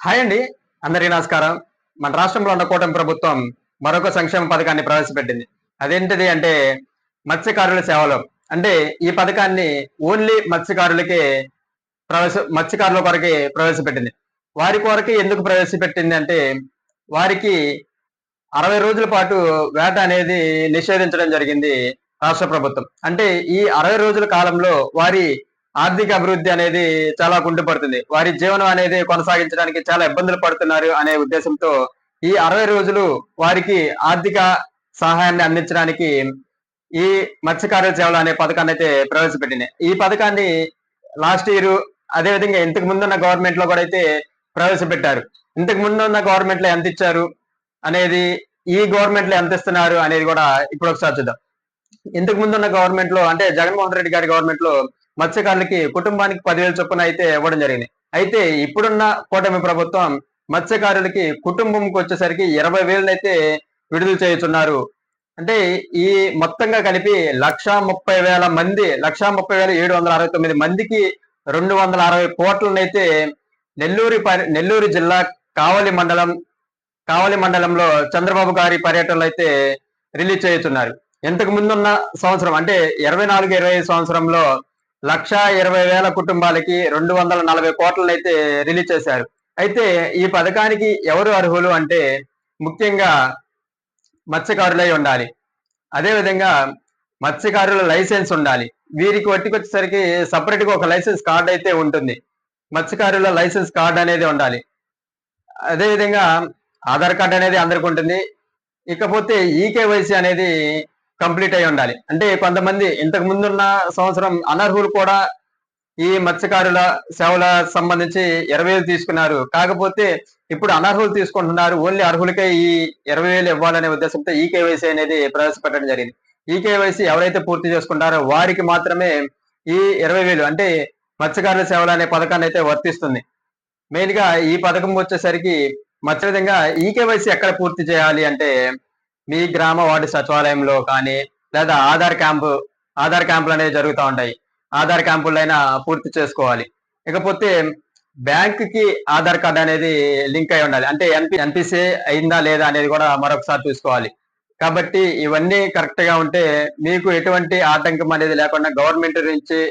Hi అండి. అందరికీ నమస్కారం. మన రాష్ట్రంలో ఉన్న కూటమి ప్రభుత్వం మరొక సంక్షేమ పథకాన్ని ప్రవేశపెట్టింది. అదేంటిది అంటే మత్స్యకారుల సేవలో. అంటే ఈ పథకాన్ని ఓన్లీ మత్స్యకారుల కొరకే ప్రవేశపెట్టింది. వారి కొరకే ఎందుకు ప్రవేశపెట్టింది అంటే వారికి 60 రోజుల పాటు వేట అనేది నిషేధించడం జరిగింది రాష్ట్ర ప్రభుత్వం. అంటే ఈ 60 రోజుల కాలంలో వారి ఆర్థిక అభివృద్ధి అనేది చాలా కుంటుపడుతుంది. వారి జీవనం అనేది కొనసాగించడానికి చాలా ఇబ్బందులు పడుతున్నారు అనే ఉద్దేశంతో ఈ 60 రోజులు వారికి ఆర్థిక సహాయాన్ని అందించడానికి ఈ మత్స్యకారుల సేవలు అనే పథకాన్ని అయితే ప్రవేశపెట్టింది. ఈ పథకాన్ని లాస్ట్ ఇయర్ అదేవిధంగా ఇంతకు ముందున్న గవర్నమెంట్ లో కూడా అయితే ప్రవేశపెట్టారు. ఇంతకు ముందున్న గవర్నమెంట్ లో ఎంత ఇచ్చారు అనేది, ఈ గవర్నమెంట్ లో ఎంత ఇస్తున్నారు అనేది కూడా ఇప్పుడు ఒకసారి చూద్దాం. ఇంతకు ముందున్న గవర్నమెంట్ లో అంటే జగన్మోహన్ రెడ్డి గారి గవర్నమెంట్ లో మత్స్యకారులకి కుటుంబానికి 10,000 చొప్పున అయితే ఇవ్వడం జరిగింది. అయితే ఇప్పుడున్న కూటమి ప్రభుత్వం మత్స్యకారులకి కుటుంబంకి వచ్చేసరికి 20,000 అయితే విడుదల చేయుచున్నారు. అంటే ఈ మొత్తంగా కలిపి 1,30,000 మంది, 1,30,769 మందికి 260 కోట్లనైతే నెల్లూరు జిల్లా కావలి మండలంలో చంద్రబాబు గారి పర్యటనలో అయితే రిలీజ్ చేస్తున్నారు. ఇంతకు ముందున్న సంవత్సరం అంటే 24-25 సంవత్సరంలో 1,20,000 కుటుంబాలకి 240 కోట్లనైతే రిలీజ్ చేశారు. అయితే ఈ పథకానికి ఎవరు అర్హులు అంటే ముఖ్యంగా మత్స్యకారులై ఉండాలి. అదేవిధంగా మత్స్యకారుల లైసెన్స్ ఉండాలి. వీరికి వచ్చేసరికి సపరేట్ గా ఒక లైసెన్స్ కార్డ్ అయితే ఉంటుంది. మత్స్యకారుల లైసెన్స్ కార్డ్ అనేది ఉండాలి. అదేవిధంగా ఆధార్ కార్డ్ అనేది అందరికి ఉంటుంది. ఇకపోతే ఈకేవైసీ అనేది కంప్లీట్ అయి ఉండాలి. అంటే కొంతమంది ఇంతకు ముందున్న సంవత్సరం అనర్హులు కూడా ఈ మత్స్యకారుల సేవల సంబంధించి 20,000 తీసుకున్నారు. కాకపోతే ఇప్పుడు అనర్హులు తీసుకుంటున్నారు. ఓన్లీ అర్హులకే ఈ 20,000 ఇవ్వాలనే ఉద్దేశంతో ఈకేవైసీ అనేది ప్రవేశపెట్టడం జరిగింది. ఈకేవైసీ ఎవరైతే పూర్తి చేసుకుంటారో వారికి మాత్రమే ఈ 20,000 అంటే మత్స్యకారుల సేవలు అనే పథకాన్ని అయితే వర్తిస్తుంది. మెయిన్ గా ఈ పథకం వచ్చేసరికి విధంగా ఈకేవైసీ ఎక్కడ పూర్తి చేయాలి అంటే మీ గ్రామ వార్డు సచివాలయంలో కానీ లేదా ఆధార్ క్యాంపులు అనేవి జరుగుతూ ఉంటాయి. ఆధార్ క్యాంపులైనా పూర్తి చేసుకోవాలి. ఇకపోతే బ్యాంక్ కి ఆధార్ కార్డ్ అనేది లింక్ అయి ఉండాలి. అంటే ఎన్పిసిఐ అయిందా లేదా అనేది కూడా మరొకసారి చూసుకోవాలి. కాబట్టి ఇవన్నీ కరెక్ట్ గా ఉంటే మీకు ఎటువంటి ఆటంకం అనేది లేకుండా గవర్నమెంట్ నుంచి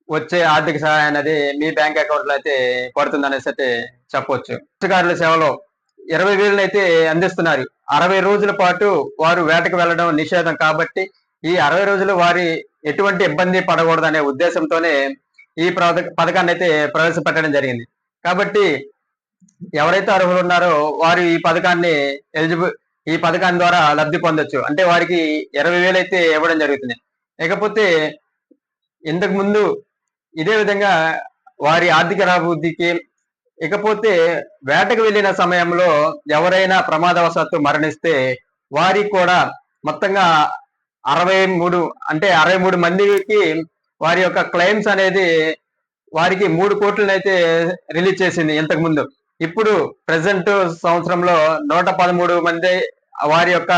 వచ్చే ఆర్థిక సహాయం అనేది మీ బ్యాంక్ అకౌంట్ లో అయితే పడుతుంది అనేసి అయితే చెప్పవచ్చు. మత్స్యకారుల సేవలో 20,000 అయితే అందిస్తున్నారు. 60 రోజుల పాటు వారు వేటకు వెళ్ళడం నిషేధం కాబట్టి ఈ 60 రోజులు వారి ఎటువంటి ఇబ్బంది పడకూడదనే ఉద్దేశంతోనే ఈ పథకాన్ని అయితే ప్రవేశపెట్టడం జరిగింది. కాబట్టి ఎవరైతే అర్హులు ఉన్నారో వారు ఈ పథకాన్ని ద్వారా లబ్ధి పొందొచ్చు. అంటే వారికి 20,000 అయితే ఇవ్వడం జరుగుతుంది. ఇకపోతే ఇంతకు ముందు ఇదే విధంగా వారి ఆర్థిక అభివృద్ధికి, ఇకపోతే వేటకు వెళ్ళిన సమయంలో ఎవరైనా ప్రమాదవశాత్తు మరణిస్తే వారికి కూడా మొత్తంగా 63 మందికి వారి యొక్క క్లెయిమ్స్ అనేది వారికి 3 కోట్లనైతే రిలీజ్ చేసింది ఇంతకు ముందు. ఇప్పుడు ప్రెసెంట్ సంవత్సరంలో 113 మంది వారి యొక్క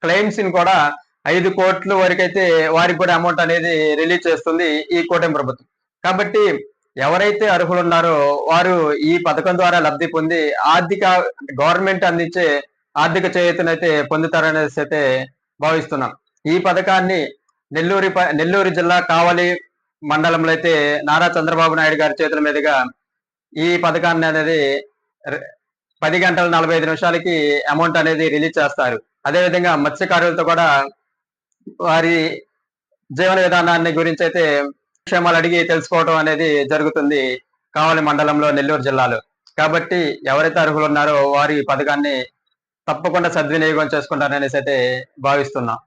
క్లెయిమ్స్ ని కూడా 5 కోట్ల వరకు అయితే వారికి కూడా అమౌంట్ అనేది రిలీజ్ చేస్తుంది ఈ కూటమి ప్రభుత్వం. కాబట్టి ఎవరైతే అర్హులు ఉన్నారో వారు ఈ పథకం ద్వారా లబ్ధి పొంది గవర్నమెంట్ అందించే ఆర్థిక చేయూతనైతే పొందుతారనేసి అయితే భావిస్తున్నాం. ఈ పథకాన్ని నెల్లూరు జిల్లా కావలి మండలంలో అయితే నారా చంద్రబాబు నాయుడు గారి చేతుల మీదుగా ఈ పథకాన్ని అనేది 10 గంటల 45 నిమిషాలకి అమౌంట్ అనేది రిలీజ్ చేస్తారు. అదేవిధంగా మత్స్యకారులతో కూడా వారి జీవన విధానాన్ని గురించి అయితే క్షేమాలు అడిగి తెలుసుకోవడం అనేది జరుగుతుంది కావలి మండలంలో నెల్లూరు జిల్లాలో. కాబట్టి ఎవరైతే అర్హులు ఉన్నారో వారి పథకాన్ని తప్పకుండా సద్వినియోగం చేసుకుంటారనేసి అయితే భావిస్తున్నాం.